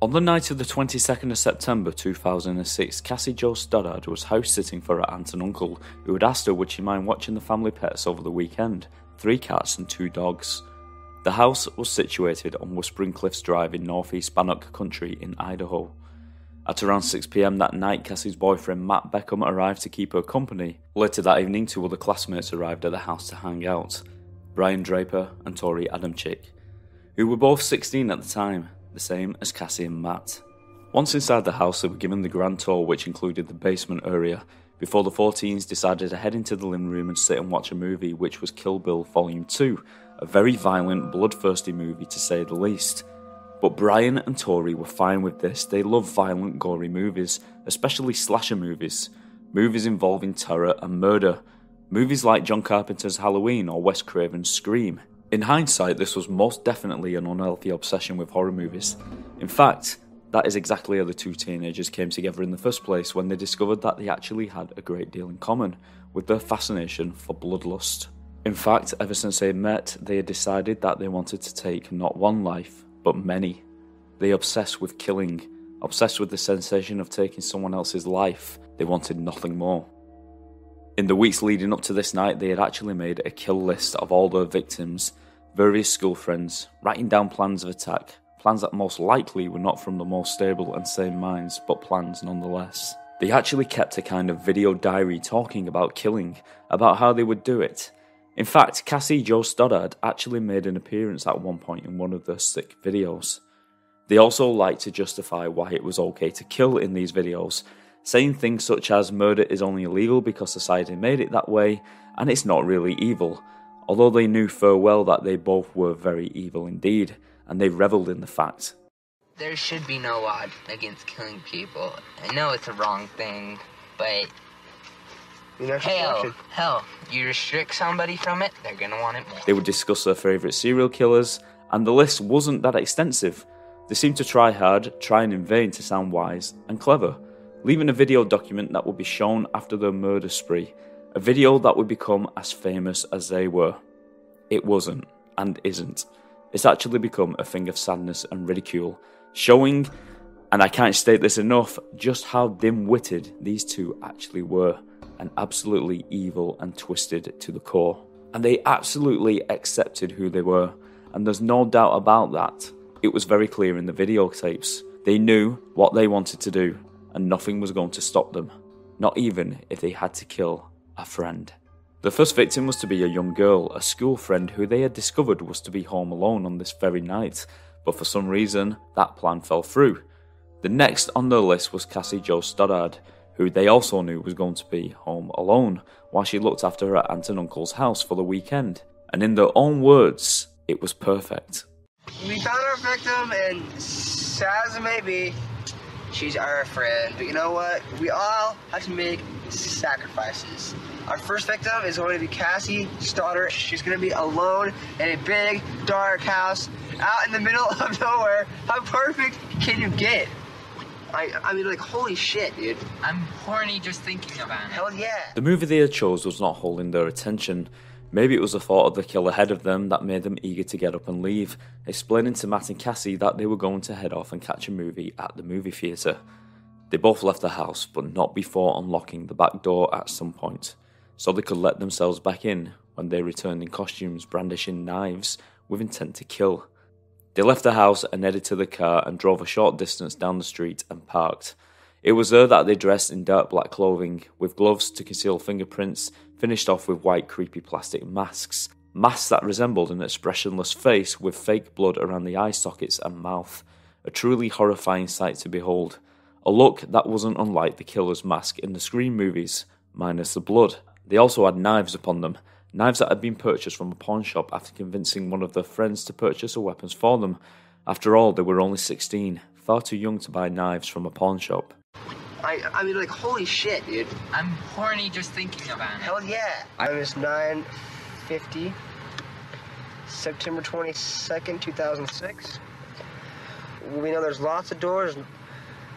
On the night of the 22nd of September 2006, Cassie Jo Stoddart was house sitting for her aunt and uncle, who had asked her would she mind watching the family pets over the weekend, 3 cats and 2 dogs. The house was situated on Whispering Cliffs Drive in northeast Bannock County in Idaho. At around 6 PM that night, Cassie's boyfriend Matt Beckham arrived to keep her company. Later that evening, 2 other classmates arrived at the house to hang out, Brian Draper and Torey Adamcik, who were both 16 at the time, the same as Cassie and Matt. Once inside the house, they were given the grand tour, which included the basement area, before the 14s decided to head into the living room and sit and watch a movie, which was Kill Bill Volume 2, a very violent, bloodthirsty movie to say the least. But Brian and Torey were fine with this. They love violent, gory movies, especially slasher movies, movies involving terror and murder, movies like John Carpenter's Halloween or Wes Craven's Scream. In hindsight, this was most definitely an unhealthy obsession with horror movies. In fact, that is exactly how the 2 teenagers came together in the first place, when they discovered that they actually had a great deal in common with their fascination for bloodlust. In fact, ever since they met, they had decided that they wanted to take not one life, but many. They obsessed with killing, obsessed with the sensation of taking someone else's life. They wanted nothing more. In the weeks leading up to this night, they had actually made a kill list of all their victims, various school friends, writing down plans of attack, plans that most likely were not from the most stable and sane minds, but plans nonetheless. They actually kept a kind of video diary talking about killing, about how they would do it. In fact, Cassie Jo Stoddart actually made an appearance at one point in one of their sick videos. They also liked to justify why it was okay to kill in these videos, saying things such as murder is only illegal because society made it that way, and it's not really evil, although they knew full well that they both were very evil indeed, and they revelled in the fact. There should be no law against killing people. I know it's a wrong thing, but hell, you restrict somebody from it, they're gonna want it more. They would discuss their favourite serial killers, and the list wasn't that extensive. They seemed to try hard, trying in vain to sound wise and clever, leaving a video document that would be shown after their murder spree, a video that would become as famous as they were. It wasn't, and isn't. It's actually become a thing of sadness and ridicule, showing, and I can't state this enough, just how dim-witted these 2 actually were, and absolutely evil and twisted to the core. And they absolutely accepted who they were, and there's no doubt about that. It was very clear in the videotapes. They knew what they wanted to do, and nothing was going to stop them, not even if they had to kill a friend. The first victim was to be a young girl, a school friend who they had discovered was to be home alone on this very night, but for some reason, that plan fell through. The next on their list was Cassie Jo Stoddart, who they also knew was going to be home alone, while she looked after her aunt and uncle's house for the weekend. And in their own words, it was perfect. We found our victim, and sad as it may be, she's our friend. But you know what? We all have to make sacrifices. Our first victim is going to be Cassie Stoddart. She's going to be alone in a big, dark house out in the middle of nowhere. How perfect can you get? I mean, like, holy shit, dude. I'm horny just thinking about it. Hell yeah. The movie they had chose was not holding their attention. Maybe it was the thought of the kill ahead of them that made them eager to get up and leave, explaining to Matt and Cassie that they were going to head off and catch a movie at the movie theatre. They both left the house, but not before unlocking the back door at some point, so they could let themselves back in when they returned in costumes brandishing knives with intent to kill. They left the house and headed to the car and drove a short distance down the street and parked. It was there that they dressed in dark black clothing, with gloves to conceal fingerprints, finished off with white creepy plastic masks. Masks that resembled an expressionless face with fake blood around the eye sockets and mouth. A truly horrifying sight to behold. A look that wasn't unlike the killer's mask in the Scream movies, minus the blood. They also had knives upon them, knives that had been purchased from a pawn shop after convincing one of their friends to purchase the weapons for them. After all, they were only 16, far too young to buy knives from a pawn shop. I mean, like, holy shit, dude. I'm horny just thinking about it. Hell yeah. It was 9:50, September 22nd, 2006. We know there's lots of doors.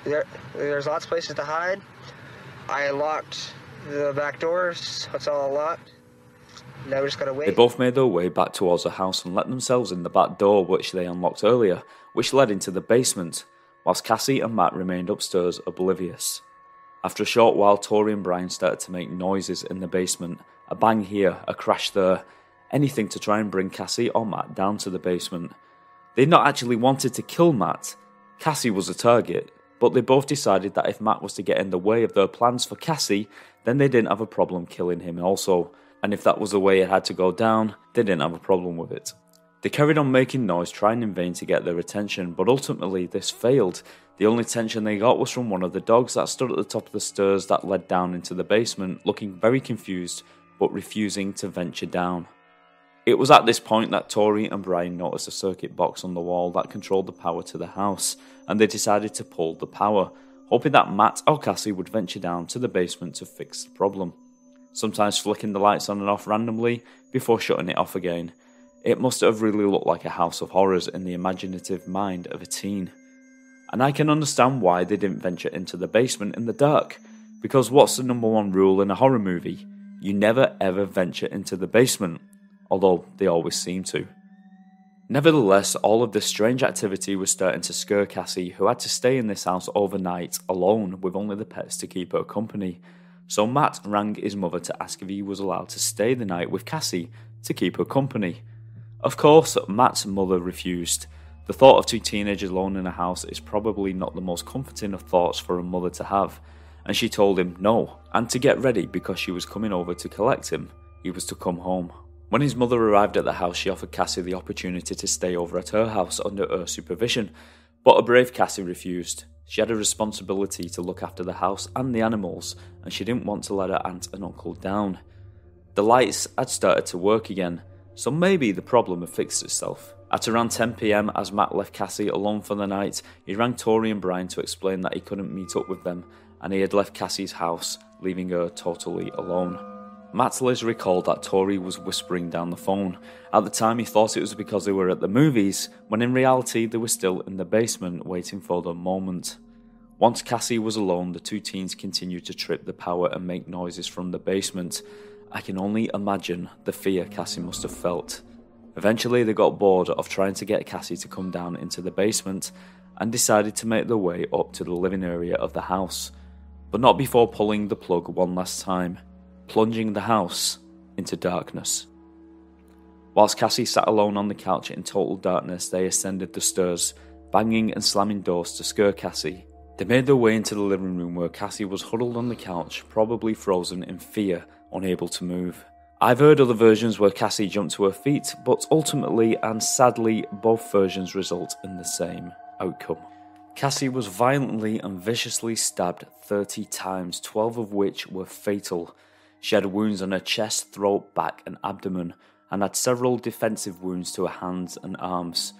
There's lots of places to hide. I locked the back doors, so it's all locked. Now we just gotta wait. They both made their way back towards the house and let themselves in the back door, which they unlocked earlier, which led into the basement. whilst Cassie and Matt remained upstairs oblivious. After a short while, Torey and Brian started to make noises in the basement. A bang here, a crash there, anything to try and bring Cassie or Matt down to the basement. They'd not actually wanted to kill Matt. Cassie was a target, but they both decided that if Matt was to get in the way of their plans for Cassie, then they didn't have a problem killing him also. And if that was the way it had to go down, they didn't have a problem with it. They carried on making noise, trying in vain to get their attention, but ultimately this failed. The only attention they got was from one of the dogs that stood at the top of the stairs that led down into the basement, looking very confused, but refusing to venture down. It was at this point that Torey and Brian noticed a circuit box on the wall that controlled the power to the house, and they decided to pull the power, hoping that Matt or Cassie would venture down to the basement to fix the problem. Sometimes flicking the lights on and off randomly before shutting it off again. It must have really looked like a house of horrors in the imaginative mind of a teen. And I can understand why they didn't venture into the basement in the dark, because what's the number one rule in a horror movie? You never ever venture into the basement, although they always seem to. Nevertheless, all of this strange activity was starting to scare Cassie, who had to stay in this house overnight alone with only the pets to keep her company. So Matt rang his mother to ask if he was allowed to stay the night with Cassie to keep her company. Of course, Matt's mother refused. The thought of two teenagers alone in a house is probably not the most comforting of thoughts for a mother to have, and she told him no, and to get ready because she was coming over to collect him. He was to come home. When his mother arrived at the house, she offered Cassie the opportunity to stay over at her house under her supervision, but a brave Cassie refused. She had a responsibility to look after the house and the animals, and she didn't want to let her aunt and uncle down. The lights had started to work again, so maybe the problem had fixed itself. At around 10 PM, as Matt left Cassie alone for the night, he rang Torey and Brian to explain that he couldn't meet up with them, and he had left Cassie's house, leaving her totally alone. Matt later recalled that Torey was whispering down the phone. At the time he thought it was because they were at the movies, when in reality they were still in the basement waiting for their moment. Once Cassie was alone, the two teens continued to trip the power and make noises from the basement. I can only imagine the fear Cassie must have felt. Eventually they got bored of trying to get Cassie to come down into the basement and decided to make their way up to the living area of the house, but not before pulling the plug one last time, plunging the house into darkness. Whilst Cassie sat alone on the couch in total darkness, they ascended the stairs, banging and slamming doors to scare Cassie. They made their way into the living room where Cassie was huddled on the couch, probably frozen in fear, unable to move. I've heard other versions where Cassie jumped to her feet, but ultimately and sadly both versions result in the same outcome. Cassie was violently and viciously stabbed 30 times, 12 of which were fatal. She had wounds on her chest, throat, back and abdomen, and had several defensive wounds to her hands and arms.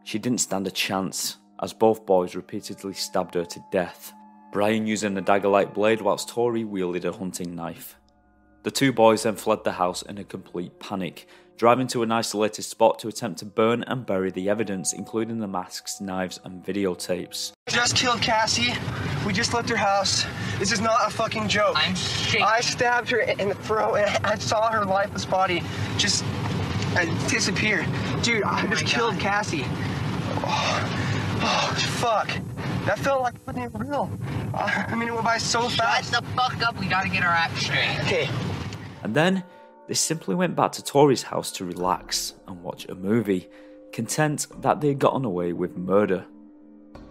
She didn't stand a chance, as both boys repeatedly stabbed her to death, Brian using a dagger-like blade whilst Torey wielded a hunting knife. The two boys then fled the house in a complete panic, driving to an isolated spot to attempt to burn and bury the evidence, including the masks, knives and videotapes. Just killed Cassie. We just left her house. This is not a fucking joke. I'm shaking. I stabbed her in the throat and I saw her lifeless body just disappear. Dude, I just killed Cassie. Oh, fuck. That felt like fucking real. I mean, it went by so fast. Shut the fuck up. We gotta get our act straight. Okay. And then they simply went back to Torey's house to relax and watch a movie, content that they had gotten away with murder.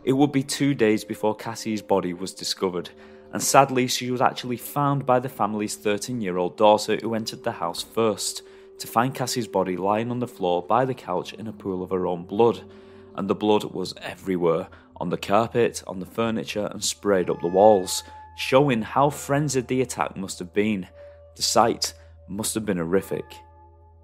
It would be 2 days before Cassie's body was discovered, and sadly she was actually found by the family's 13-year-old daughter, who entered the house first, to find Cassie's body lying on the floor by the couch in a pool of her own blood, and the blood was everywhere, on the carpet, on the furniture and sprayed up the walls, showing how frenzied the attack must have been. The sight must have been horrific.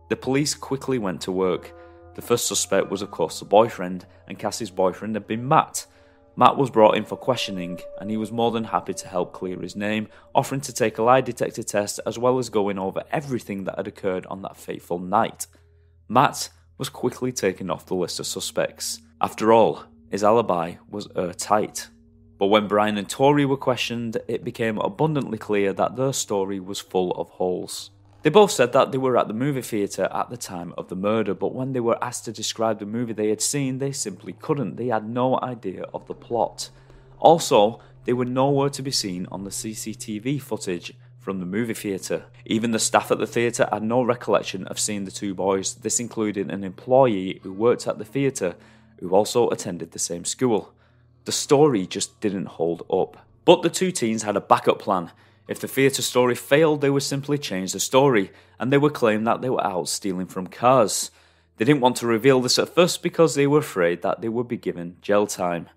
The police quickly went to work. The first suspect was of course the boyfriend, and Cassie's boyfriend had been Matt. Matt was brought in for questioning, and he was more than happy to help clear his name, offering to take a lie detector test as well as going over everything that had occurred on that fateful night. Matt was quickly taken off the list of suspects. After all, his alibi was airtight. But when Brian and Torey were questioned, it became abundantly clear that their story was full of holes. They both said that they were at the movie theatre at the time of the murder, but when they were asked to describe the movie they had seen, they simply couldn't. They had no idea of the plot. Also, they were nowhere to be seen on the CCTV footage from the movie theatre. Even the staff at the theatre had no recollection of seeing the two boys. This included an employee who worked at the theatre who also attended the same school. The story just didn't hold up. But the two teens had a backup plan. If the theatre story failed, they would simply change the story, and they would claim that they were out stealing from cars. They didn't want to reveal this at first because they were afraid that they would be given jail time.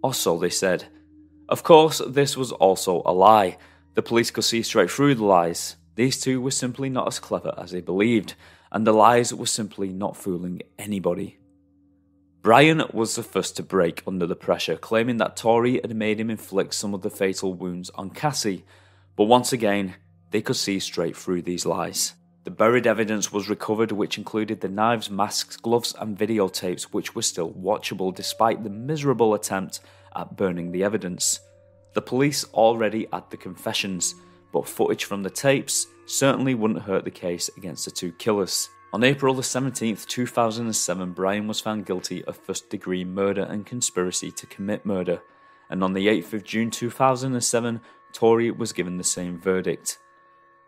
Or so they said. Of course, this was also a lie. The police could see straight through the lies. These two were simply not as clever as they believed, and the lies were simply not fooling anybody. Brian was the first to break under the pressure, claiming that Torey had made him inflict some of the fatal wounds on Cassie, but once again, they could see straight through these lies. The buried evidence was recovered, which included the knives, masks, gloves and videotapes, which were still watchable despite the miserable attempt at burning the evidence. The police already had the confessions, but footage from the tapes certainly wouldn't hurt the case against the two killers. On April the 17th, 2007, Brian was found guilty of first-degree murder and conspiracy to commit murder, and on the 8th of June 2007, Torey was given the same verdict.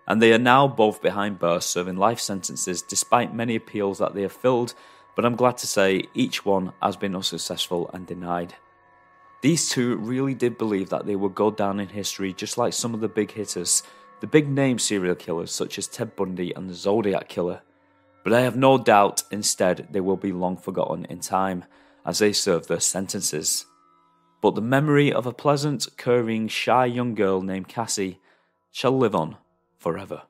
And they are now both behind bars serving life sentences despite many appeals that they have filled, but I'm glad to say each one has been unsuccessful and denied. These two really did believe that they would go down in history just like some of the big hitters, the big name serial killers such as Ted Bundy and the Zodiac Killer. But I have no doubt instead they will be long forgotten in time as they serve their sentences. But the memory of a pleasant, curving, shy young girl named Cassie shall live on forever.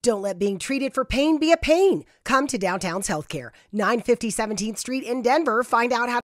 Don't let being treated for pain be a pain. Come to Downtown's Healthcare, 950 17th Street in Denver. Find out how